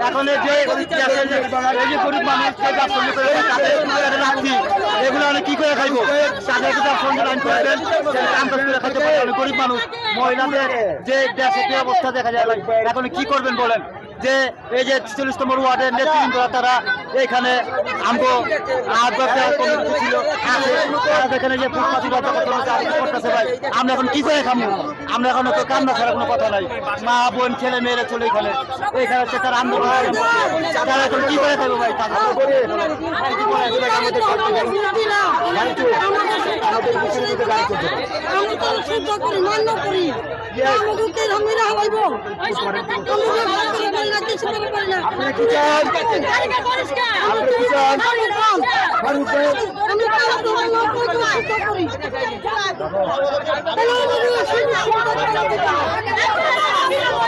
এখন এই যে গরিব মানুষ এগুলো অনেক কি করে খাইবো তাদের গরিব মানুষ মহিলাদের যে দেশের যে অবস্থা দেখা যায় এখন কি করবেন বলেন যে এই যে ৪৬ নম্বর ওয়ার্ডের নেতৃবৃন্দ তারা এইখানে আমগো ছিল এখানে যে ফুটপাতি করতেছে ভাই আমরা এখন কি করে খামু আমরা এখন তো কান্না ছাড়া কোনো কথা নাই মা বোন ছেলে মেয়েরা চলে এখানে এইখানে হচ্ছে তার আন্দোলন তারা এখন কি করে খাবো ভাই আমি